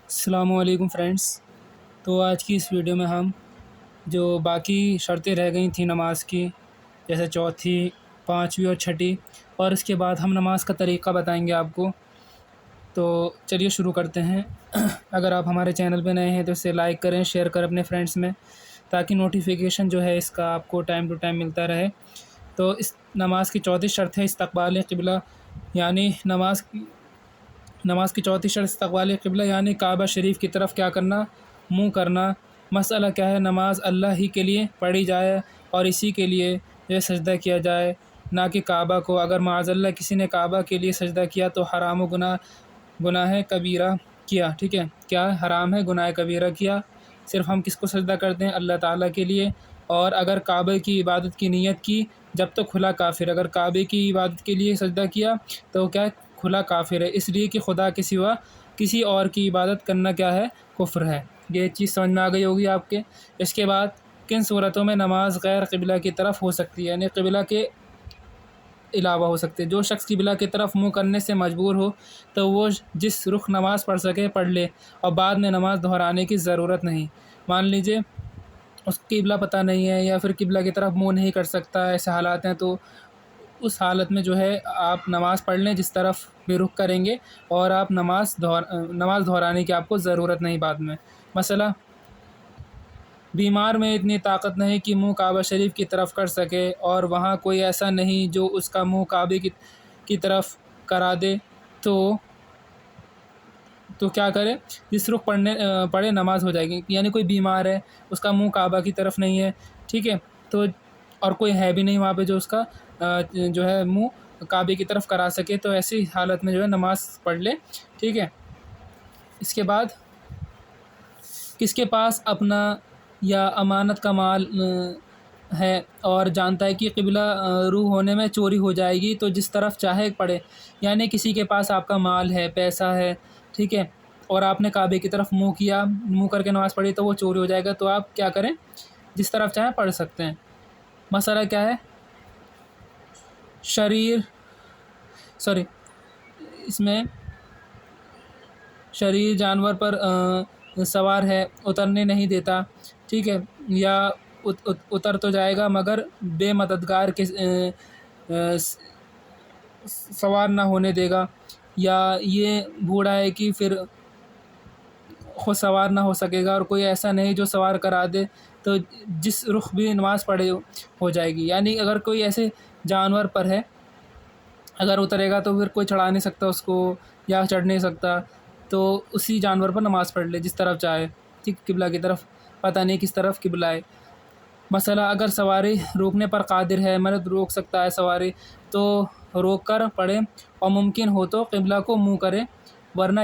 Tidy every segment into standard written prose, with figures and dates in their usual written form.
السلام علیکم فرینڈس۔ تو آج کی اس ویڈیو میں ہم جو باقی شرطیں رہ گئی تھیں نماز کی، جیسے چوتھی، پانچویں اور چھٹی، اور اس کے بعد ہم نماز کا طریقہ بتائیں گے آپ کو۔ تو چلیے شروع کرتے ہیں۔ اگر آپ ہمارے چینل پہ نئے ہیں تو اسے لائک کریں، شیئر کریں اپنے فرینڈس میں، تاکہ نوٹیفیکیشن جو ہے اس کا آپ کو ٹائم ٹو ٹائم ملتا رہے۔ تو اس نماز کی چوتھی شرط ہے استقبال قبلہ، یعنی نماز کی چوتھی شرط استقبال قبلہ یعنی کعبہ شریف کی طرف کیا کرنا، منہ کرنا۔ مسئلہ کیا ہے، نماز اللہ ہی کے لیے پڑھی جائے اور اسی کے لیے جو سجدہ کیا جائے، نہ کہ کعبہ کو۔ اگر معاذ اللہ کسی نے کعبہ کے لیے سجدہ کیا تو حرام و گناہ کبیرہ کیا، ٹھیک ہے، کیا حرام ہے، گناہ کبیرہ کیا۔ صرف ہم کس کو سجدہ کرتے ہیں؟ اللہ تعالیٰ کے لیے۔ اور اگر کعبہ کی عبادت کی نیت کی جب تو کھلا کافر، اگر کعبے کی عبادت کے لیے سجدہ کیا تو کیا کھلا کافر ہے، اس لیے کہ خدا کے سوا کسی اور کی عبادت کرنا کیا ہے، کفر ہے۔ یہ چیز سمجھ میں آ گئی ہوگی آپ کے۔ اس کے بعد کن صورتوں میں نماز غیر قبلہ کی طرف ہو سکتی ہے، یعنی قبلہ کے علاوہ ہو سکتے ہیں۔ جو شخص قبلہ کی طرف منہ کرنے سے مجبور ہو تو وہ جس رخ نماز پڑھ سکے پڑھ لے، اور بعد میں نماز دہرانے کی ضرورت نہیں۔ مان لیجئے اس کو قبلہ پتہ نہیں ہے یا پھر قبلہ کی طرف منہ نہیں کر سکتا، ایسے حالات ہیں، تو اس حالت میں جو ہے آپ نماز پڑھ لیں جس طرف بھی رخ کریں گے، اور آپ نماز دہرانے کی آپ کو ضرورت نہیں بعد میں۔ مسئلہ بیمار میں اتنی طاقت نہیں کہ منہ کعبہ شریف کی طرف کر سکے، اور وہاں کوئی ایسا نہیں جو اس کا منہ کعبے کی طرف کرا دے، تو کیا کرے، جس رخ پڑھے نماز ہو جائے گی۔ یعنی کوئی بیمار ہے، اس کا منہ کعبہ کی طرف نہیں ہے، ٹھیک ہے، تو اور کوئی ہے بھی نہیں وہاں پہ جو اس کا جو ہے منہ کعبے کی طرف کرا سکے، تو ایسی حالت میں جو ہے نماز پڑھ لے، ٹھیک ہے۔ اس کے بعد کس کے پاس اپنا یا امانت کا مال ہے اور جانتا ہے کہ قبلہ روح ہونے میں چوری ہو جائے گی، تو جس طرف چاہے پڑھے۔ یعنی کسی کے پاس آپ کا مال ہے، پیسہ ہے، ٹھیک ہے، اور آپ نے کعبے کی طرف منہ کر کے نماز پڑھی تو وہ چوری ہو جائے گا، تو آپ کیا کریں، جس طرف چاہیں پڑھ سکتے ہیں۔ مسئلہ کیا ہے، اس میں شریر جانور پر سوار ہے، اترنے نہیں دیتا، ٹھیک ہے، یا اتر تو جائے گا مگر بے مددگار کے سوار نہ ہونے دے گا، یا یہ بوڑھا ہے کہ پھر خود سوار نہ ہو سکے گا، اور کوئی ایسا نہیں جو سوار کرا دے، تو جس رخ بھی نماز پڑھے ہو جائے گی۔ یعنی اگر کوئی ایسے جانور پر ہے، اگر اترے گا تو پھر کوئی چڑھا نہیں سکتا اس کو یا چڑھ نہیں سکتا، تو اسی جانور پر نماز پڑھ لے جس طرف چاہے، ٹھیک، قبلہ کی طرف، پتہ نہیں کس طرف قبلہ ہے۔ مسئلہ اگر سواری روکنے پر قادر ہے، مرد روک سکتا ہے سواری، تو روک کر پڑھے، اور ممکن ہو تو قبلہ کو منہ کرے، ورنہ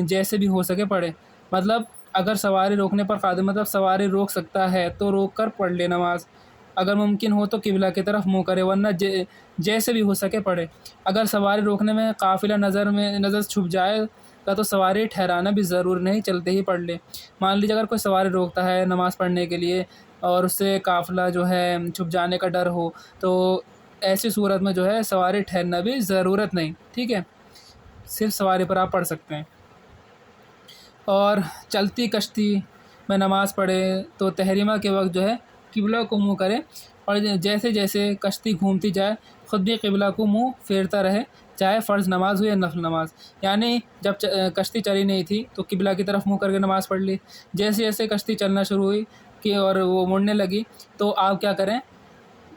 جیسے بھی ہو سکے پڑھے۔ مطلب اگر سواری روکنے پر قادر، مطلب سواری روک سکتا ہے تو روک کر پڑھ لے نماز، اگر ممکن ہو تو قبلہ کی طرف منہ کرے، ورنہ جیسے بھی ہو سکے پڑھے۔ اگر سواری روکنے میں قافلہ نظر چھپ جائے گا تو سواری ٹھہرانا بھی ضرور نہیں، چلتے ہی پڑھ لے۔ مان لیجیے اگر کوئی سواری روکتا ہے نماز پڑھنے کے لیے اور اس سے قافلہ جو ہے چھپ جانے کا ڈر ہو، تو ایسی صورت میں جو ہے سواری ٹھہرنا بھی ضرورت نہیں، ٹھیک ہے، صرف سواری پر آپ پڑھ سکتے ہیں۔ اور چلتی کشتی میں نماز پڑھے تو تحریمہ کے وقت جو ہے قبلہ کو منہ کرے، اور جیسے جیسے کشتی گھومتی جائے خود بھی قبلہ کو منہ پھیرتا رہے، چاہے فرض نماز ہو یا نفل نماز۔ یعنی جب کشتی چلی نہیں تھی تو قبلہ کی طرف منہ کر کے نماز پڑھ لی، جیسے جیسے کشتی چلنا شروع ہوئی کہ اور وہ مڑنے لگی تو آپ کیا کریں،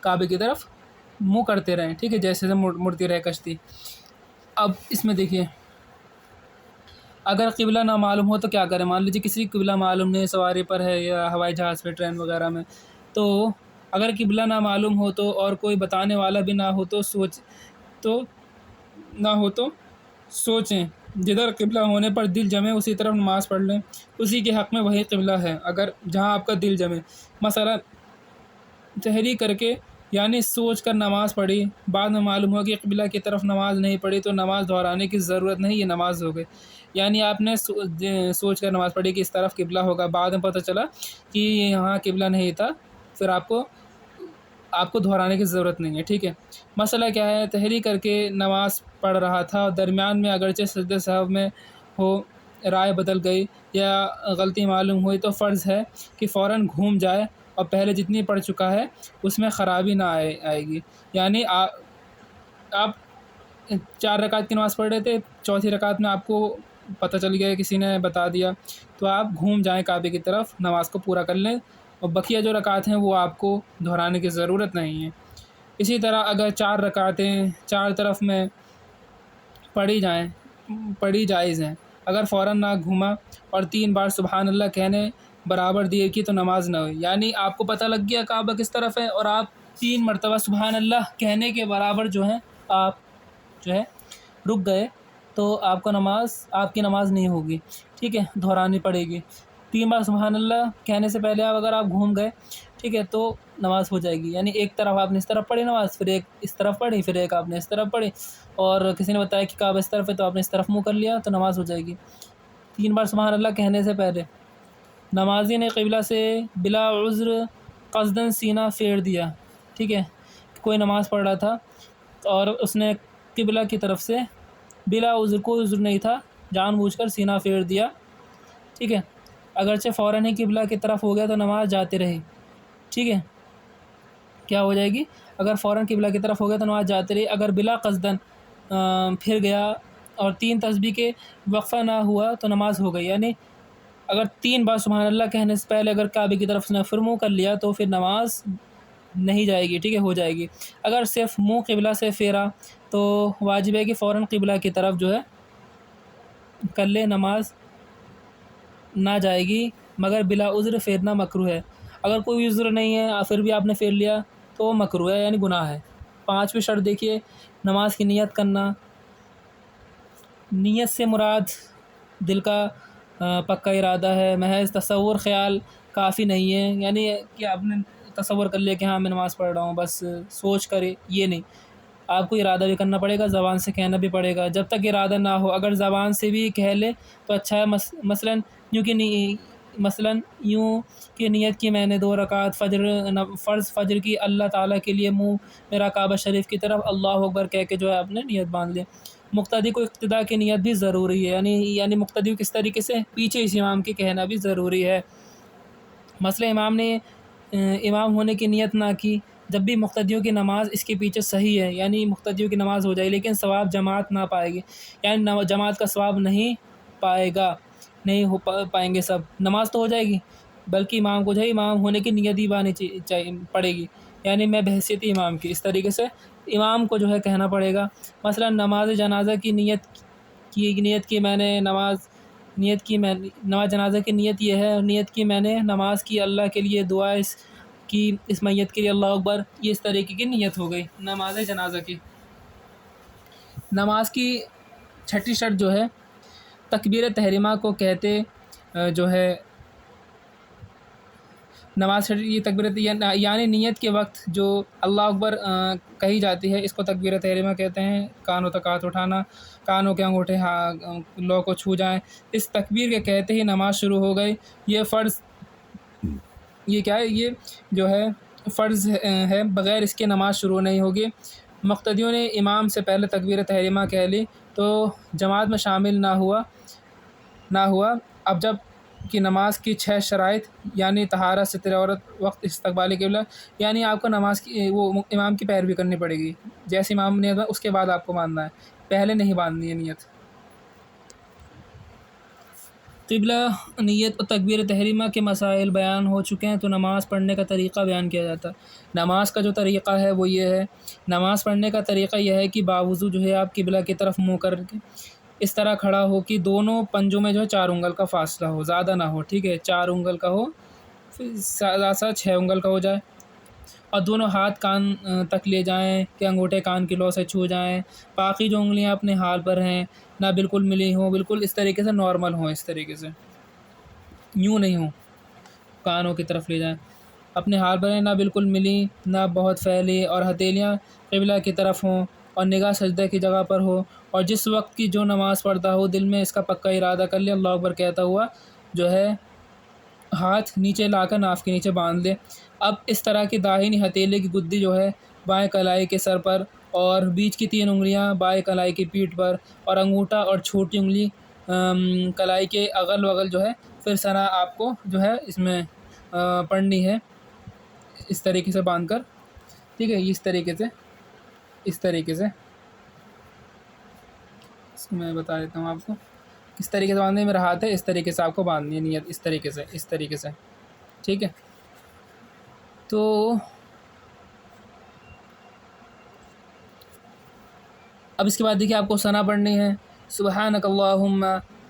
کعبے کی طرف منہ کرتے رہیں، ٹھیک ہے، جیسے جیسے مڑتی رہے کشتی۔ اب اس میں دیکھیے، اگر قبلہ نہ معلوم ہو تو کیا کریں۔ مان لیجیے کسی قبلہ معلوم نہیں، سواری پر ہے یا ہوائی جہاز پہ، ٹرین وغیرہ میں، تو اگر قبلہ نہ معلوم ہو تو اور کوئی بتانے والا بھی نہ ہو تو سوچیں، جدھر قبلہ ہونے پر دل جمے اسی طرف نماز پڑھ لیں، اسی کے حق میں وہی قبلہ ہے اگر جہاں آپ کا دل جمے۔ مثلا تحریک کر کے یعنی سوچ کر نماز پڑھی، بعد میں معلوم ہو کہ قبلہ کی طرف نماز نہیں پڑھی تو نماز دہرانے کی ضرورت نہیں، یہ نماز ہو گئی۔ یعنی آپ نے سوچ کر نماز پڑھی کہ اس طرف قبلہ ہوگا، بعد میں پتہ چلا کہ یہاں قبلہ نہیں تھا، پھر آپ کو دہرانے کی ضرورت نہیں ہے، ٹھیک ہے۔ مسئلہ کیا ہے، تحریک کر کے نماز پڑھ رہا تھا اور درمیان میں اگرچہ سجدہ سہو میں ہو رائے بدل گئی یا غلطی معلوم ہوئی تو فرض ہے کہ فوراً گھوم جائے اور پہلے جتنی پڑھ چکا ہے اس میں خرابی نہ آئے گی. یعنی آپ 4 رکعت کی نماز پڑھ رہے تھے، چوتھی رکعت میں آپ کو پتہ چل گیا، کسی نے بتا دیا، تو آپ گھوم جائیں کعبے کی طرف، نماز کو پورا کر لیں، اور بقیہ جو رکعت ہیں وہ آپ کو دہرانے کی ضرورت نہیں ہے. اسی طرح اگر 4 رکعتیں 4 طرف میں پڑھی جائز ہیں، اگر فوراً نہ گھوما اور 3 بار سبحان اللہ کہنے برابر دیے کی تو نماز نہ ہوئی. یعنی آپ کو پتہ لگ گیا کعبہ کس طرف ہے اور آپ 3 مرتبہ سبحان اللہ کہنے کے برابر جو ہے آپ جو ہے رک گئے، تو آپ کی نماز نہیں ہوگی، ٹھیک ہے، دہرانی پڑے گی. 3 بار سبحان اللہ کہنے سے پہلے اگر آپ گھوم گئے، ٹھیک ہے، تو نماز ہو جائے گی. یعنی ایک طرف آپ نے اس طرف پڑھی نماز، پھر ایک اس طرف پڑھی، پھر ایک آپ نے اس طرف پڑھی، اور کسی نے بتایا کہ کعبہ اس طرف ہے تو آپ نے اس طرف منہ کر لیا، تو نماز ہو جائے گی 3 بار سبحان اللہ کہنے سے پہلے. نمازی نے قبلہ سے بلا عذر قصداً سینہ پھیر دیا، ٹھیک ہے، کوئی نماز پڑھ رہا تھا اور اس نے قبلہ کی طرف سے بلا عذر، کوئی عذر نہیں تھا، جان بوجھ کر سینہ پھیر دیا، ٹھیک ہے، اگرچہ فوراً ہی قبلہ کی طرف ہو گیا تو نماز جاتے رہی، ٹھیک ہے، کیا ہو جائے گی؟ اگر فوراً قبلہ کی طرف ہو گیا تو نماز جاتے رہی. اگر بلا قصداً پھر گیا اور 3 تسبیح کے وقفہ نہ ہوا تو نماز ہو گئی. یعنی اگر 3 بار سبحان اللہ کہنے سے پہلے اگر کعبے کی طرف نے پھر منہ کر لیا تو پھر نماز نہیں جائے گی، ٹھیک ہے، ہو جائے گی. اگر صرف منہ قبلہ سے پھیرا تو واجب ہے کہ فوراً قبلہ کی طرف جو ہے کر لے، نماز نہ جائے گی، مگر بلا عذر پھیرنا مکروہ ہے. اگر کوئی عذر نہیں ہے پھر بھی آپ نے پھیر لیا تو وہ مکروہ ہے، یعنی گناہ ہے. 5ویں شرط دیکھیے، نماز کی نیت کرنا. نیت سے مراد دل کا پکا ارادہ ہے، محض تصور خیال کافی نہیں ہے. یعنی کہ آپ نے تصور کر لیا کہ ہاں میں نماز پڑھ رہا ہوں، بس سوچ کر یہ نہیں، آپ کو ارادہ بھی کرنا پڑے گا، زبان سے کہنا بھی پڑے گا. جب تک ارادہ نہ ہو، اگر زبان سے بھی کہہ لے تو اچھا ہے. مثلاً یوں کہ نیت کی میں نے 2 رکعت فرض فجر کی اللہ تعالیٰ کے لیے منہ میرا کعبہ شریف کی طرف اللہ اکبر کہہ کے جو ہے اپنے نیت باندھ لے. مقتدی کو اقتداء کی نیت بھی ضروری ہے، یعنی مقتدی کس طریقے سے پیچھے اس امام کے کہنا بھی ضروری ہے. مثلا امام نے امام ہونے کی نیت نہ کی، جب بھی مقتدیوں کی نماز اس کے پیچھے صحیح ہے، یعنی مقتدیوں کی نماز ہو جائے لیکن ثواب جماعت نہ پائے گی، یعنی جماعت کا ثواب نہیں پائے گا، نہیں ہو پائیں گے سب، نماز تو ہو جائے گی بلکہ امام کو جو ہے امام ہونے کی نیت بھی بانی پڑے گی، یعنی میں بحیثیت امام کی، اس طریقے سے امام کو جو ہے کہنا پڑے گا. مثلا نماز جنازہ کی نیت کی میں نے نماز جنازہ کی نیت یہ ہے، نیت کی میں نے نماز کی اللہ کے لیے دعا کی اس میت کے لیے اللہ اکبر، یہ اس طریقے کی نیت ہو گئی نماز جنازہ کی. نماز کی 6ٹھی شرط جو ہے تکبیر تحریمہ کو کہتے جو ہے نماز یہ تکبیر، یعنی نیت کے وقت جو اللہ اکبر کہی جاتی ہے اس کو تکبیر تحریمہ کہتے ہیں. کانوں تک ہاتھ اٹھانا، کانوں کے انگوٹھے لو کو چھو جائیں، اس تکبیر کے کہتے ہی نماز شروع ہو گئی. یہ فرض، یہ کیا ہے، یہ جو ہے فرض ہے، بغیر اس کے نماز شروع نہیں ہوگی. مقتدیوں نے امام سے پہلے تکبیر تحریمہ کہہ لی تو جماعت میں شامل نہ ہوا. اب جب کہ نماز کی 6 شرائط، یعنی طہارت، ستر عورت، وقت، استقبال قبلہ، یعنی آپ کو نماز کی وہ امام کی پیروی کرنی پڑے گی. جیسے امام نے اس کے بعد آپ کو باندھنا ہے، پہلے نہیں باندھنی ہے نیت. قبلہ، نیت اور تکبیر تحریمہ کے مسائل بیان ہو چکے ہیں، تو نماز پڑھنے کا طریقہ بیان کیا جاتا ہے. نماز کا جو طریقہ ہے وہ یہ ہے، نماز پڑھنے کا طریقہ یہ ہے کہ باوضو جو ہے آپ قبلہ کی طرف منہ کر کے اس طرح کھڑا ہو کہ دونوں پنجوں میں جو ہے 4 انگل کا فاصلہ ہو، زیادہ نہ ہو، ٹھیک ہے، 4 انگل کا ہو، پھر زیادہ 6 انگل کا ہو جائے، اور دونوں ہاتھ کان تک لے جائیں کہ انگوٹھے کان کی لو سے چھو جائیں. باقی جو انگلیاں اپنے حال پر ہیں، نہ بالکل ملی ہوں، بالکل اس طریقے سے نارمل ہوں، اس طریقے سے یوں نہیں ہوں، کانوں کی طرف لے جائیں، اپنے حال پر ہیں، نہ بالکل ملی نہ بہت پھیلی، اور ہتھیلیاں قبلہ کی طرف ہوں اور نگاہ سجدہ کی جگہ پر ہو. اور جس وقت کی جو نماز پڑھتا ہو دل میں اس کا پکا ارادہ کر لے، اللہ اکبر کہتا ہوا جو ہے ہاتھ نیچے لا کر ناف کے نیچے باندھ لے. اب اس طرح کی داہنی ہتھیلی کی گدی جو ہے بائیں کلائی کے سر پر، اور بیچ کی 3 انگلیاں بائیں کلائی کی پیٹھ پر، اور انگوٹھا اور چھوٹی انگلی کلائی کے اغل وغل جو ہے پھر ثنا آپ کو جو ہے اس میں پڑھنی ہے اس طریقے سے باندھ کر، ٹھیک ہے، اس طریقے سے اس کو میں بتا دیتا ہوں آپ کو کس طریقے سے باندھنے، میرا ہاتھ ہے اس طریقے سے آپ کو باندھنی ہے نیت، اس طریقے سے ٹھیک ہے۔ تو اب اس کے بعد دیکھیے آپ کو ثنا پڑھنی ہے، سبحانک اللہم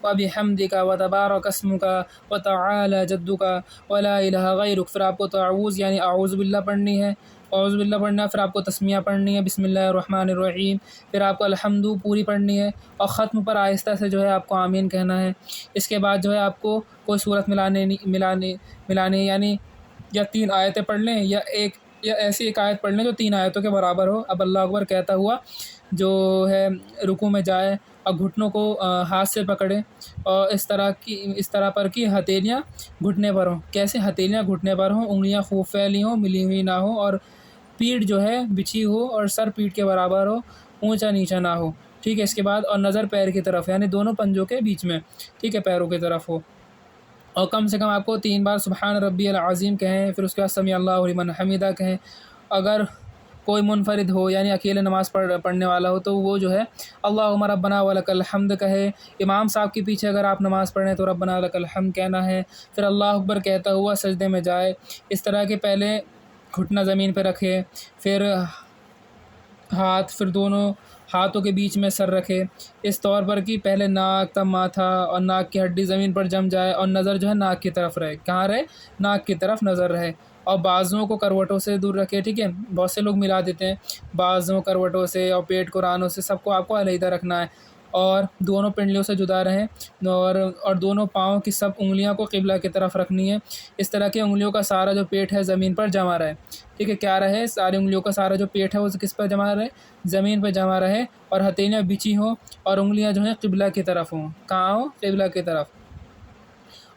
وبحمدک وتبارک اسمک وتعالی جدک ولا الہ غیرک، پھر آپ کو تعوذ یعنی اعوذ باللہ پڑھنی ہے، پھر آپ کو تسمیہ پڑھنی ہے بسم اللہ الرحمن الرحیم، پھر آپ کو الحمد پوری پڑھنی ہے، اور ختم پر آہستہ سے جو ہے آپ کو آمین کہنا ہے۔ اس کے بعد جو ہے آپ کو کوئی صورت ملانے یعنی یا 3 آیتیں پڑھ لیں یا ایسی ایک آیت پڑھ لیں جو 3 آیتوں کے برابر ہو۔ اب اللہ اکبر کہتا ہوا جو ہے رکوع میں جائے اور گھٹنوں کو ہاتھ سے پکڑے، اور اس طرح پر کہ ہتھیلیاں گھٹنے پر ہوں۔ کیسے؟ ہتھیلیاں گھٹنے پر ہوں، انگلیاں خوب پھیلی ہوں، ملی ہوئی نہ ہو، اور پیٹھ جو ہے بچھی ہو اور سر پیٹھ کے برابر ہو، اونچا نیچا نہ ہو، ٹھیک ہے۔ اس کے بعد اور نظر پیر کی طرف یعنی دونوں پنجوں کے بیچ میں، ٹھیک ہے، پیروں کی طرف ہو، اور کم سے کم آپ کو 3 بار سبحان ربی العظیم کہیں، پھر اس کے بعد سمیع اللہ لمن حمیدہ کہیں۔ اگر کوئی منفرد ہو یعنی اکیلے نماز پڑھنے والا ہو تو وہ جو ہے اللہم ربنا ولک الحمد کہے۔ امام صاحب کے پیچھے اگر آپ نماز پڑھیں تو ربنا لک الحمد کہنا ہے، پھر اللہ اکبر کہتا ہوا سجدے میں جائے۔ اس طرح کہ پہلے گھٹنا زمین پہ رکھے، پھر پھر دونوں ہاتھوں کے بیچ میں سر رکھے، اس طور پر کہ پہلے ناک تب ماتھا اور ناک کی ہڈی زمین پر جم جائے، اور نظر جو ہے ناک کی طرف رہے۔ کہاں رہے؟ ناک کی طرف نظر رہے، اور بازوؤں کو کروٹوں سے دور رکھے، ٹھیک ہے۔ بہت سے لوگ ملا دیتے ہیں بازوؤں کروٹوں سے، اور پیٹ کو رانوں سے، سب کو آپ کو علیحدہ رکھنا ہے، اور دونوں پنڈلیوں سے جدا رہیں، اور دونوں پاؤں کی سب انگلیاں کو قبلہ کی طرف رکھنی ہے، اس طرح کہ انگلیوں کا سارا جو پیٹ ہے زمین پر جمع رہے، ٹھیک ہے۔ کیا رہے؟ ساری انگلیوں کا سارا جو پیٹ ہے وہ کس پر جمع رہے؟ زمین پہ جمع رہے، اور ہتھیلیاں بچھی ہوں، اور انگلیاں جو ہیں قبلہ کی طرف ہوں۔ کہاں ہوں؟ قبلہ کی طرف۔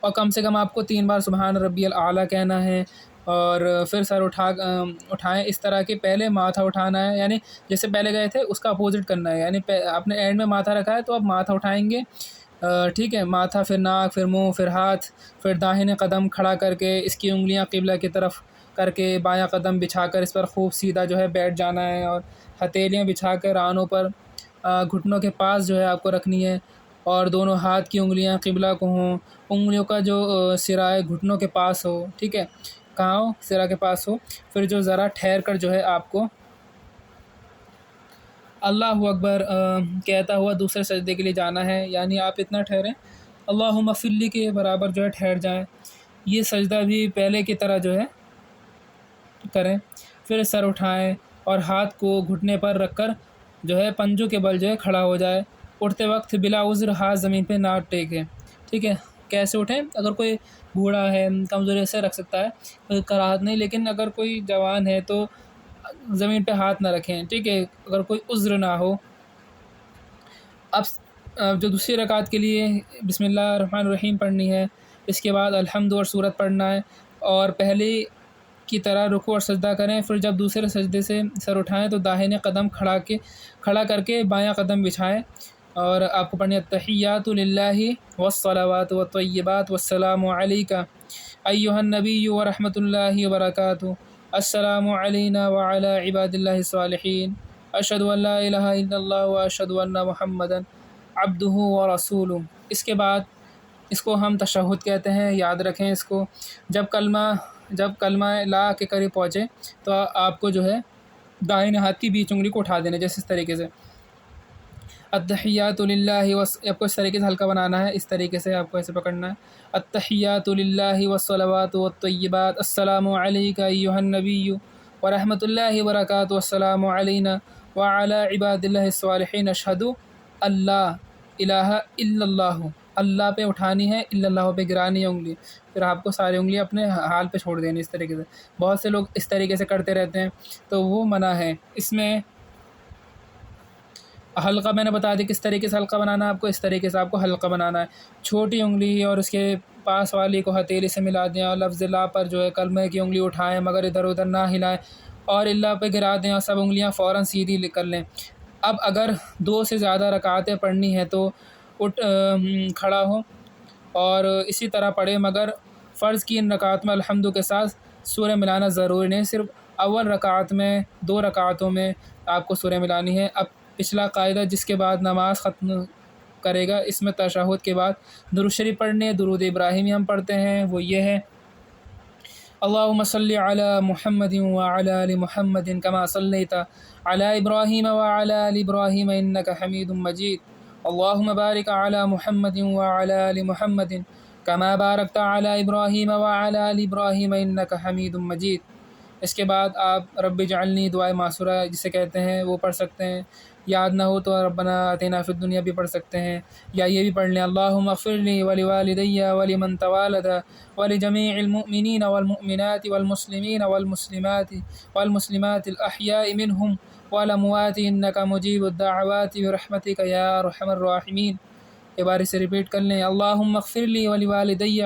اور کم سے کم آپ کو 3 بار سبحان ربی الاعلیٰ کہنا ہے، اور پھر سر اٹھائیں اس طرح کہ پہلے ماتھا اٹھانا ہے، یعنی جیسے پہلے گئے تھے اس کا اپوزٹ کرنا ہے، یعنی آپ نے اینڈ میں ماتھا رکھا ہے تو اب ماتھا اٹھائیں گے، ٹھیک ہے۔ ماتھا، پھر ناک، پھر منہ، پھر ہاتھ، پھر داہنے قدم کھڑا کر کے اس کی انگلیاں قبلہ کی طرف کر کے بایاں قدم بچھا کر اس پر خوب سیدھا جو ہے بیٹھ جانا ہے، اور ہتھیلیاں بچھا کر رانوں پر گھٹنوں کے پاس جو ہے آپ کو رکھنی ہے، اور دونوں ہاتھ کی انگلیاں قبلہ کو ہوں، انگلیوں کا جو سرا ہے گھٹنوں کے پاس ہو، ٹھیک ہے، کہاں ہو؟ سرا کے پاس ہو۔ پھر جو ذرا ٹھہر کر جو ہے آپ کو اللہ اکبر کہتا ہوا دوسرے سجدے کے لیے جانا ہے، یعنی آپ اتنا ٹھہریں اللہم اغفر لی کے برابر جو ہے ٹھہر جائیں۔ یہ سجدہ بھی پہلے کی طرح جو ہے کریں، پھر سر اٹھائیں اور ہاتھ کو گھٹنے پر رکھ کر جو ہے پنجوں کے بل جو ہے کھڑا ہو جائے۔ اٹھتے وقت بلا عذر ہاتھ زمین پہ نہ ٹیکیں، ٹھیک ہے۔ کیسے اٹھیں؟ اگر کوئی بوڑھا ہے کمزوری سے رکھ سکتا ہے، کوئی کراہت نہیں، لیکن اگر کوئی جوان ہے تو زمین پہ ہاتھ نہ رکھیں، ٹھیک ہے، اگر کوئی عذر نہ ہو۔ اب جو دوسری رکعت کے لیے بسم اللہ الرحمن الرحیم پڑھنی ہے، اس کے بعد الحمد اور سورت پڑھنا ہے، اور پہلے کی طرح رکوع اور سجدہ کریں، پھر جب دوسرے سجدے سے سر اٹھائیں تو داہنے قدم کھڑا کر کے بایاں قدم بچھائیں، اور آپ کو پڑھنی ہے التحیات للہ والصلوات والطیبات والسلام علیک ایھا النبی ورحمۃ اللہ وبرکاتہ، السلام علینا وعلی عباد اللہ الصالحین، اشہد ان لا الہ الا اللہ واشہد ان محمدا عبدہ ورسولہ۔ اس کے بعد اس کو ہم تشہد کہتے ہیں، یاد رکھیں اس کو۔ جب کلمہ لا کے قریب پہنچے تو آپ کو جو ہے دائیں ہاتھ کی بیچ انگلی کو اٹھا دینا، جیسے اس طریقے سے التحیات للہ، آپ کو اس طریقے سے ہلکا بنانا ہے، اس طریقے سے آپ کو ایسے پکڑنا ہے، التحیات للہ والصلوات والطیبات السلام علیک ایھا النبی ورحمۃ اللہ وبرکاتہ، السلام علینا وعلی عباد اللہ الصالحین، اشہد اللہ الہ الا اللہ، اللہ پہ اٹھانی ہے، الا اللہ پہ گرانی ہے انگلی، پھر آپ کو ساری انگلی اپنے حال پہ چھوڑ دینی، اس طریقے سے۔ بہت سے لوگ اس طریقے سے کرتے رہتے ہیں تو وہ منع ہے۔ اس میں حلقہ میں نے بتا دی کس طریقے سے حلقہ بنانا ہے آپ کو، اس طریقے سے آپ کو حلقہ بنانا ہے۔ چھوٹی انگلی اور اس کے پاس والی کو ہتھیلی سے ملا دیں، اور لفظ لا پر جو ہے کلمہ کی انگلی اٹھائیں مگر ادھر ادھر نہ ہلائیں، اور اللہ پہ گرا دیں، اور سب انگلیاں فوراً سیدھی کر لیں۔ اب اگر 2 سے زیادہ رکعتیں پڑھنی ہیں تو کھڑا ہو اور اسی طرح پڑھے، مگر فرض کی ان رکعات میں الحمد کے ساتھ سورہ ملانا ضروری نہیں، صرف اول رکعت میں 2 رکعتوں میں آپ کو سورہ ملانی ہے۔ اب پچھلا قاعدہ جس کے بعد نماز ختم کرے گا، اس میں تشہد کے بعد درود شریف پڑھنے، درود ابراہیمی ہم پڑھتے ہیں، وہ یہ ہے اللہم صلی علی محمد وعلی آل محمد کما صلیت علی ابراہیم وعلی آل ابراہیم انک حمید مجید، اللہم بارک علی محمد وعلی آل محمد کما بارکت علی ابراہیم وعلی آل ابراہیم انک حمید مجید۔ اس کے بعد آپ رب اجعلنی دعائے معصورہ جسے کہتے ہیں وہ پڑھ سکتے ہیں، یاد نہ ہو تو ربنا آتنا فی الدنیا بھی پڑھ سکتے ہیں، یا یہ بھی پڑھ لیں اللہم اغفر لی ولوالدی ولمن توالد ولجمیع المؤمنین والمؤمنات والمسلمین والمسلمات الاحیاء منہم والاموات انک مجیب الدعوات برحمتک یا ارحم الراحمین۔ یہ بار سے ریپیٹ کر لیں اللہم اغفر لی ولوالدی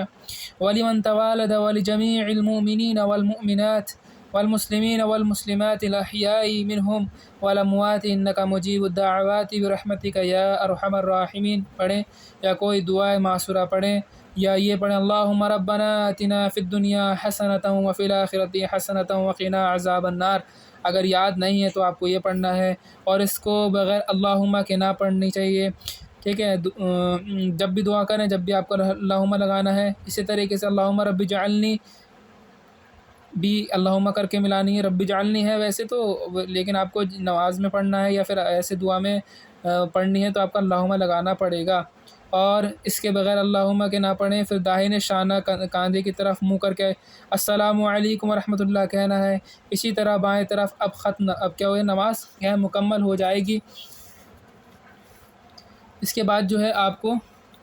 ولمن توالد ولجمیع المؤمنین والمؤمنات والمسلمین والمسلمات الاحیاء منہم والاموات انک مجیب الدعوات برحمتک یا ارحم الراحمین پڑھیں، یا کوئی دعائے معصورہ پڑھیں، یا یہ پڑھیں اللہم ربنا آتنا فی الدنیا حسنۃ وفی الآخرۃ حسنۃ وقنا عذاب النار۔ اگر یاد نہیں ہے تو آپ کو یہ پڑھنا ہے، اور اس کو بغیر اللہم کے نہ پڑھنی چاہیے، ٹھیک ہے؟ جب بھی دعا کریں، جب بھی آپ کو اللہم لگانا ہے، اسی طریقے سے اللہم رب اجعلنی بھی اللہم کر کے ملانی ہے، رب اجعلنی ہے ویسے تو، لیکن آپ کو نماز میں پڑھنا ہے یا پھر ایسے دعا میں پڑھنی ہے تو آپ کا اللہم لگانا پڑے گا، اور اس کے بغیر اللہم کے نہ پڑھیں۔ پھر داہنے شانہ کاندھے کی طرف منہ کر کے السلام علیکم ورحمۃ اللہ کہنا ہے، اسی طرح بائیں طرف اب کیا ہوئے نماز کیا مکمل ہو جائے گی۔ اس کے بعد جو ہے آپ کو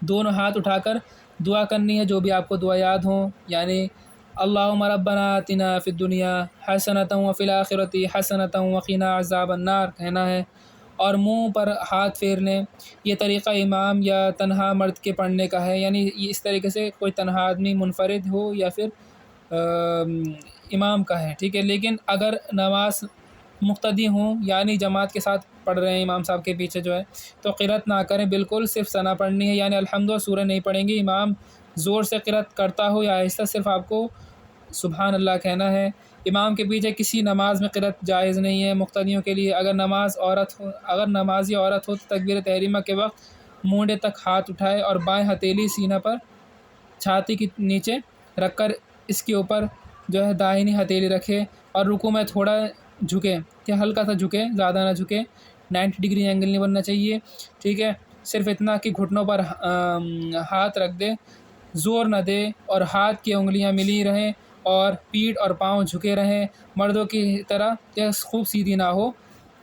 دونوں ہاتھ اٹھا کر دعا کرنی ہے، جو بھی آپ کو دعا یاد ہوں، یعنی اللہم ربنا آتنا فی الدنیا حسنۃ وفی الآخرۃ حسنۃ وقنا عذاب النار کہنا ہے، اور منہ پر ہاتھ پھیر لیں۔ یہ طریقہ امام یا تنہا مرد کے پڑھنے کا ہے، یعنی اس طریقے سے کوئی تنہا آدمی منفرد ہو یا پھر امام کا ہے، ٹھیک ہے؟ لیکن اگر نماز مقتدی ہوں، یعنی جماعت کے ساتھ پڑھ رہے ہیں امام صاحب کے پیچھے جو ہے، تو قرأت نہ کریں، بالکل صرف ثنا پڑھنی ہے، یعنی الحمد و سورہ نہیں پڑھیں گے، امام زور سے قرأت کرتا ہو یا آہستہ، صرف آپ کو سبحان اللہ کہنا ہے۔ امام کے پیچھے کسی نماز میں قرأت جائز نہیں ہے مقتدیوں کے لیے۔ اگر نمازی عورت ہو تو تکبیر تحریمہ کے وقت مونڈے تک ہاتھ اٹھائے اور بائیں ہتھیلی سینہ پر چھاتی کے نیچے رکھ کر اس کے اوپر جو ہے داہنی ہتھیلی رکھے، اور رکوع میں تھوڑا جھکے، کہ ہلکا سا جھکے، زیادہ نہ جھکے، 90 ڈگری اینگل نہیں بننا چاہیے، ٹھیک ہے؟ صرف اتنا کہ گھٹنوں پر ہاتھ رکھ دے، زور نہ دے، اور ہاتھ کی انگلیاں ملی رہیں اور پیٹھ اور پاؤں جھکے رہیں، مردوں کی طرح کہ خوب سیدھی نہ ہو،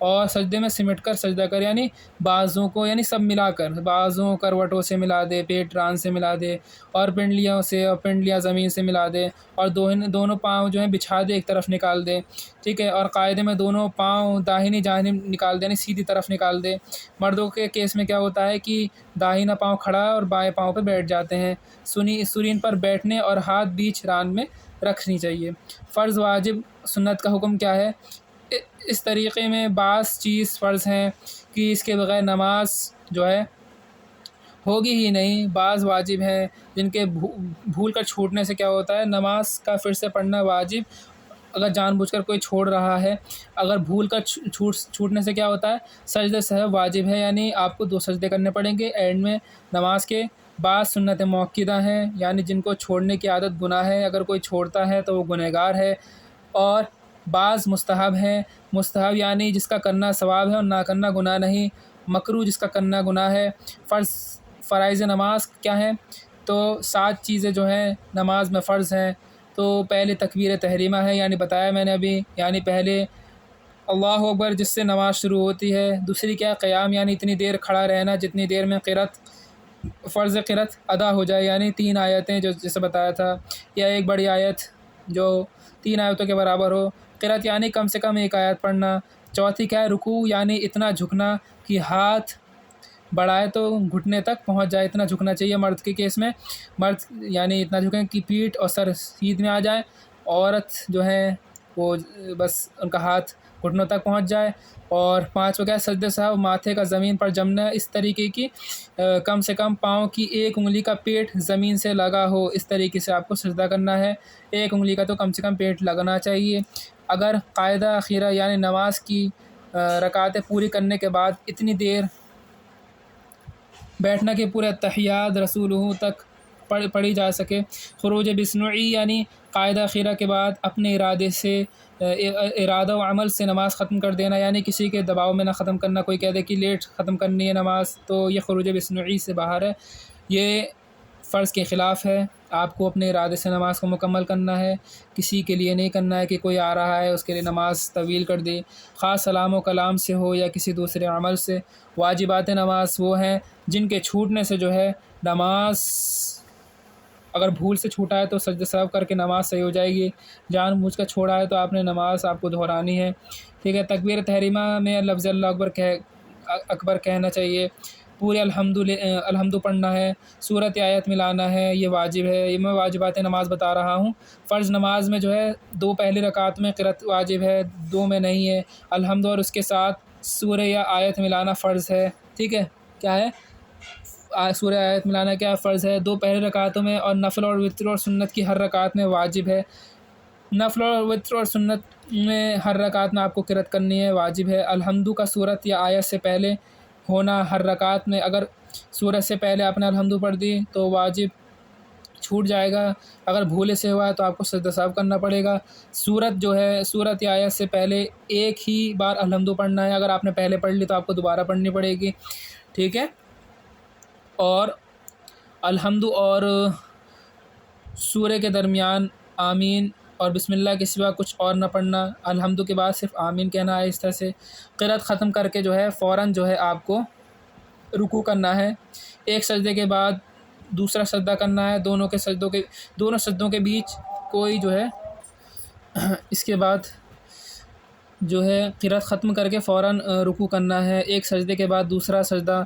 اور سجدے میں سمٹ کر سجدہ کر، یعنی بازوں کو، یعنی سب ملا کر، بازوں کروٹوں سے ملا دے، پیٹ ران سے ملا دے، اور پنڈلیوں سے، اور پنڈلیاں زمین سے ملا دے، اور دونوں پاؤں جو ہیں بچھا دے، ایک طرف نکال دے، ٹھیک ہے؟ اور قاعدے میں دونوں پاؤں داہنی جانب نکال دے، یعنی سیدھی طرف نکال دے۔ مردوں کے کیس میں کیا ہوتا ہے کہ داہنا پاؤں کھڑا اور بائیں پاؤں پہ بیٹھ جاتے ہیں، سرین پر بیٹھنے اور ہاتھ بیچ ران میں رکھنی چاہیے۔ فرض، واجب، سنت کا حکم کیا ہے؟ اس طریقے میں بعض چیز فرض ہیں کہ اس کے بغیر نماز جو ہے ہوگی ہی نہیں، بعض واجب ہیں جن کے بھول کر چھوٹنے سے کیا ہوتا ہے، نماز کا پھر سے پڑھنا واجب، اگر جان بوجھ کر کوئی چھوڑ رہا ہے، اگر بھول کر چھوٹنے سے کیا ہوتا ہے، سجدہ سہو واجب ہے، یعنی آپ کو 2 سجدے کرنے پڑیں گے اینڈ میں نماز کے۔ بعض سنت موقدہ ہیں، یعنی جن کو چھوڑنے کی عادت گناہ ہے، اگر کوئی چھوڑتا ہے تو وہ گنہگار ہے، اور بعض مستحب ہیں، مستحب یعنی جس کا کرنا ثواب ہے اور نہ کرنا گناہ نہیں، مکروہ جس کا کرنا گناہ ہے۔ فرائض نماز کیا ہیں؟ تو 7 چیزیں جو ہیں نماز میں فرض ہیں۔ تو پہلے تکبیر تحریمہ ہے، یعنی بتایا میں نے ابھی، یعنی پہلے اللہ اکبر جس سے نماز شروع ہوتی ہے۔ دوسری کیا؟ قیام، یعنی اتنی دیر کھڑا رہنا جتنی دیر میں فرض قرأت ادا ہو جائے، یعنی 3 آیتیں جو جیسے بتایا تھا، یا ایک بڑی آیت جو 3 آیتوں کے برابر ہو۔ قرأت یعنی کم سے کم 1 آیت پڑھنا۔ چوتھی کیا ہے؟ رکوع، یعنی اتنا جھکنا کہ ہاتھ بڑھائے تو گھٹنے تک پہنچ جائے، اتنا جھکنا چاہیے مرد کے کیس میں، مرد یعنی اتنا جھکیں کہ پیٹھ اور سر سیدھ میں آ جائے، عورت جو ہے وہ بس ان کا ہاتھ گھٹنوں تک پہنچ جائے. اور 5 کیا سجدہ سہو ماتھے کا زمین پر جمنا ہے اس طریقے کی کم سے کم پاؤں کی ایک انگلی کا پیٹ زمین سے لگا ہو، اس طریقے سے آپ کو سجدہ کرنا ہے. ایک انگلی کا تو کم سے کم پیٹ لگنا چاہیے. اگر قاعدہ اخیرہ یعنی نماز کی رکعتیں پوری کرنے کے بعد اتنی دیر بیٹھنا کہ پورے تحیات رسولہ تک پڑھی جا سکے. خروج بسنعی یعنی قاعدہ اخیرہ کے بعد اپنے ارادہ و عمل سے نماز ختم کر دینا، یعنی کسی کے دباؤ میں نہ ختم کرنا. کوئی کہہ دے کہ لیٹ ختم کرنی ہے نماز تو یہ خروج بسنعی سے باہر ہے، یہ فرض کے خلاف ہے. آپ کو اپنے ارادے سے نماز کو مکمل کرنا ہے، کسی کے لیے نہیں کرنا ہے کہ کوئی آ رہا ہے اس کے لیے نماز طویل کر دے، خاص سلام و کلام سے ہو یا کسی دوسرے عمل سے. واجبات نماز وہ ہیں جن کے چھوٹنے سے جو ہے نماز، اگر بھول سے چھوٹا ہے تو سجدہ سہو کر کے نماز صحیح ہو جائے گی. جان بوجھ کر چھوڑا ہے تو آپ نے نماز آپ کو دہرانی ہے. ٹھیک ہے. تکبیر تحریمہ میں لفظ اللہ اکبر کہنا چاہیے. پورے الحمد پڑھنا ہے. سورت یا آیت ملانا ہے، یہ واجب ہے. یہ میں واجبات نماز بتا رہا ہوں. فرض نماز میں جو ہے 2 پہلی رکعت میں قرأت واجب ہے، 2 میں نہیں ہے. الحمد اور اس کے ساتھ سورہ یا آیت ملانا فرض ہے. ٹھیک ہے. کیا ہے؟ سورہ آیت ملانا کیا فرض ہے 2 پہلی رکعتوں میں، اور نفل اور وتر اور سنت کی ہر رکعت میں واجب ہے. نفل اور وتر اور سنت میں ہر رکعت میں آپ کو قرأت کرنی ہے، واجب ہے. الحمد کا سورت یا آیت سے پہلے ہونا ہر رکعت میں. اگر سورت سے پہلے آپ نے الحمد پڑھ دی تو واجب چھوٹ جائے گا. اگر بھولے سے ہوا ہے تو آپ کو سجدہ سہو کرنا پڑے گا. سورت جو ہے سورت یا آیت سے پہلے ایک ہی بار الحمد پڑھنا ہے. اگر آپ نے پہلے پڑھ لی تو آپ کو دوبارہ پڑھنی پڑے گی. ٹھیک ہے. اور الحمد اور سورہ کے درمیان آمین اور بسم اللہ کے سوا کچھ اور نہ پڑھنا. الحمد کے بعد صرف آمین کہنا ہے. اس طرح سے قرأت ختم کر کے جو ہے فوراً جو ہے آپ کو رکوع کرنا ہے. ایک سجدے کے بعد دوسرا سجدہ کرنا ہے. دونوں سجدوں کے بیچ کوئی جو ہے اس کے بعد جو ہے قرأت ختم کر کے فوراً رکوع کرنا ہے. ایک سجدے کے بعد دوسرا سجدہ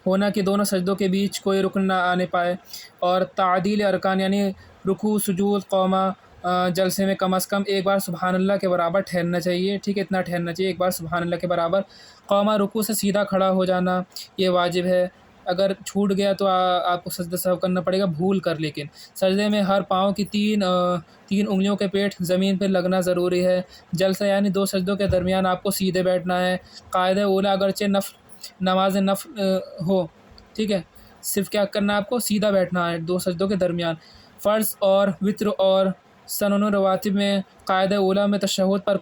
ہونا کہ دونوں سجدوں کے بیچ کوئی رکن نہ آنے پائے. اور تعدیل ارکان یعنی رکوع، سجود، قومہ جلسے میں کم از کم ایک بار سبحان اللہ کے برابر ٹھہرنا چاہیے. ٹھیک ہے. اتنا ٹھہرنا چاہیے ایک بار سبحان اللہ کے برابر. قومہ رکوع سے سیدھا کھڑا ہو جانا یہ واجب ہے. اگر چھوٹ گیا تو آپ کو سجدہ سہو کرنا پڑے گا بھول کر. لیکن سجدے میں ہر پاؤں کی 3 انگلیوں کے پیٹھ زمین پہ لگنا ضروری ہے. جلسہ یعنی 2 سجدوں کے درمیان آپ کو سیدھے بیٹھنا ہے. قاعدہ اولیٰ اگرچہ نماز نفل ہو، ٹھیک ہے، صرف کیا کرنا ہے آپ کو سیدھا بیٹھنا ہے 2 سجدوں کے درمیان. فرض اور وتر اور سنن و رواتب میں قاعدہ اولیٰ میں تشہد پر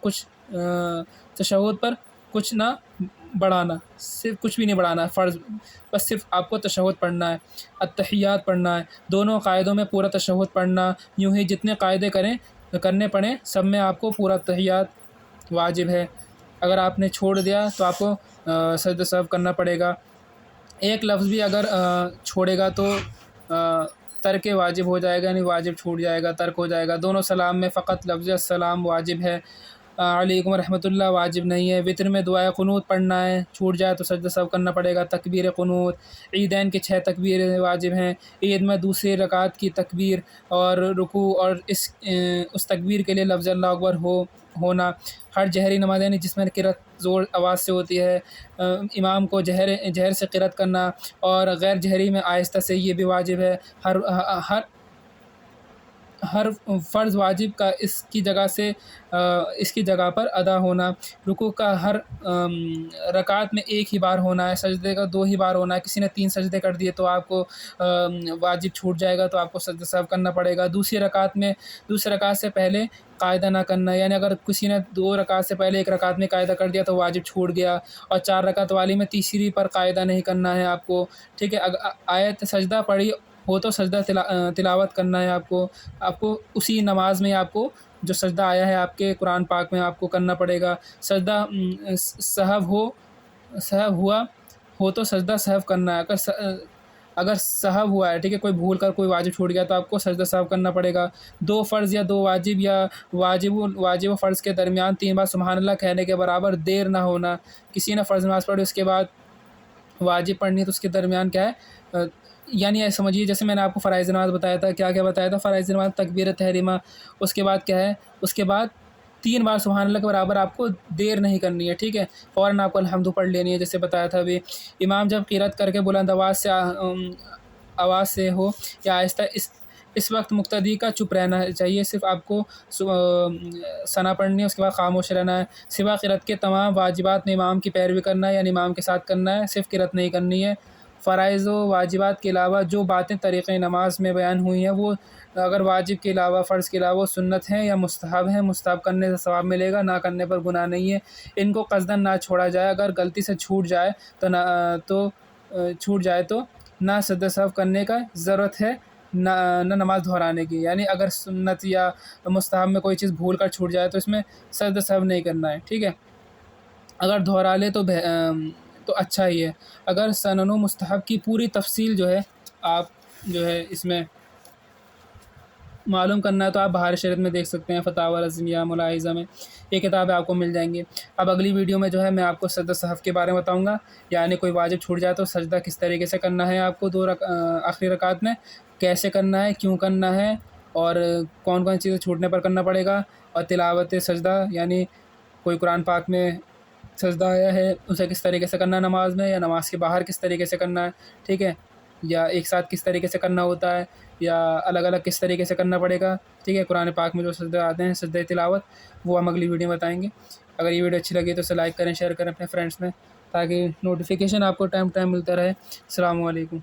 کچھ نہ بڑھانا، صرف کچھ بھی نہیں بڑھانا ہے. فرض بس صرف آپ کو تشہد پڑھنا ہے، التحیات پڑھنا ہے. دونوں قاعدوں میں پورا تشہد پڑھنا. یوں ہی جتنے قاعدے کرنے پڑیں سب میں آپ کو پورا تحیات واجب ہے. اگر آپ نے چھوڑ دیا تو آپ کو سجدہ سہو کرنا پڑے گا. ایک لفظ بھی اگر چھوڑے گا تو ترک واجب ہو جائے گا، یعنی واجب چھوٹ جائے گا، ترک ہو جائے گا. دونوں سلام میں فقط لفظ السلام واجب ہے، علیکم ورحمۃ اللہ واجب نہیں ہے. وطر میں دعائے قنوت پڑھنا ہے، چھوٹ جائے تو سجدہ سہو کرنا پڑے گا. تکبیر قنوت. عیدین کے 6 تکبیر واجب ہیں. عید میں دوسری رکعت کی تکبیر اور رکوع اور اس تکبیر کے لیے لفظ اللہ اکبر ہونا. ہر جہری نماز یعنی جس میں قرأت زور آواز سے ہوتی ہے، امام کو جہر سے قرأت کرنا، اور غیر جہری میں آہستہ سے، یہ بھی واجب ہے. ہر فرض واجب کا اس کی جگہ پر ادا ہونا. رکوع کا ہر رکعت میں ایک ہی بار ہونا ہے. سجدے کا 2 ہی بار ہونا ہے. کسی نے 3 سجدے کر دیے تو آپ کو واجب چھوٹ جائے گا، تو آپ کو سجدہ سہو کرنا پڑے گا. دوسری رکعت سے پہلے قاعدہ نہ کرنا، یعنی اگر کسی نے 2 رکعت سے پہلے 1 رکعت میں قاعدہ کر دیا تو واجب چھوٹ گیا. اور 4 رکعت والی میں تیسری پر قاعدہ نہیں کرنا ہے آپ کو. ٹھیک ہے. آیت سجدہ پڑھی ہو تو سجدہ تلاوت کرنا ہے آپ کو اسی نماز میں آپ کو جو سجدہ آیا ہے آپ کے قرآن پاک میں آپ کو کرنا پڑے گا. سجدہ سہو ہوا ہو تو سجدہ سہو کرنا ہے. اگر سہو ہوا ہے، ٹھیک ہے، کوئی بھول کر کوئی واجب چھوٹ گیا تو آپ کو سجدہ سہو کرنا پڑے گا. 2 فرض یا 2 واجب یا واجب و فرض کے درمیان 3 بار سبحان اللہ کہنے کے برابر دیر نہ ہونا. کسی نے فرض نماز پڑھی اس کے بعد واجب پڑھنی تو اس کے درمیان کیا ہے یعنی ایسا سمجھیے جیسے میں نے آپ کو فرائض نماز بتایا تھا، کیا کیا بتایا تھا؟ فرائض نماز تکبیر تحریمہ، اس کے بعد کیا ہے، اس کے بعد 3 بار سبحان اللہ کے برابر آپ کو دیر نہیں کرنی ہے، ٹھیک ہے، فوراً آپ کو الحمد پڑھ لینی ہے جیسے بتایا تھا ابھی۔ امام جب قرات کر کے بلند آواز سے ہو یا آہستہ، اس وقت مقتدی کا چپ رہنا چاہیے، صرف آپ کو ثنا پڑھنی ہے، اس کے بعد خاموش رہنا ہے۔ سوا قرات کے تمام واجبات میں امام کی پیروی کرنا ہے، یعنی امام کے ساتھ کرنا ہے، صرف قرات نہیں کرنی ہے۔ فرائض و واجبات کے علاوہ جو باتیں طریقۂ نماز میں بیان ہوئی ہیں، وہ اگر واجب کے علاوہ، فرض کے علاوہ سنت ہیں یا مستحب ہیں، مستحب کرنے سے ثواب ملے گا، نہ کرنے پر گناہ نہیں ہے۔ ان کو قصداً نہ چھوڑا جائے، اگر غلطی سے چھوٹ جائے تو نہ سجدہ سہو کرنے کا ضرورت ہے، نہ نماز دہرانے کی، یعنی اگر سنت یا مستحب میں کوئی چیز بھول کر چھوٹ جائے تو اس میں سجدہ سہو نہیں کرنا ہے، ٹھیک ہے۔ اگر دہرا لے تو اچھا ہی ہے۔ اگر سنن و مستحب کی پوری تفصیل جو ہے آپ جو ہے اس میں معلوم کرنا ہے تو آپ بہار شریعت میں دیکھ سکتے ہیں، فتاوی رضویہ ملاحظہ میں یہ کتابیں آپ کو مل جائیں گی۔ اب اگلی ویڈیو میں جو ہے میں آپ کو سجدہ سہو کے بارے میں بتاؤں گا، یعنی کوئی واجب چھوٹ جائے تو سجدہ کس طریقے سے کرنا ہے، آپ کو آخری رکعت میں کیسے کرنا ہے، کیوں کرنا ہے، اور کون کون چیزیں چھوٹنے پر کرنا پڑے گا، اور تلاوت سجدہ یعنی کوئی قرآن پاک میں سجدہ آیا ہے اسے کس طریقے سے کرنا ہے نماز میں، یا نماز کے باہر کس طریقے سے کرنا ہے، ٹھیک ہے، یا ایک ساتھ کس طریقے سے کرنا ہوتا ہے، یا الگ الگ کس طریقے سے کرنا پڑے گا، ٹھیک ہے۔ قرآن پاک میں جو سجدے آتے ہیں، سجدہ تلاوت، وہ ہم اگلی ویڈیو میں بتائیں گے۔ اگر یہ ویڈیو اچھی لگی تو اسے لائک کریں، شیئر کریں اپنے فرینڈس میں، تاکہ نوٹیفیکیشن آپ کو ٹائم ملتا رہے۔ السلام علیکم۔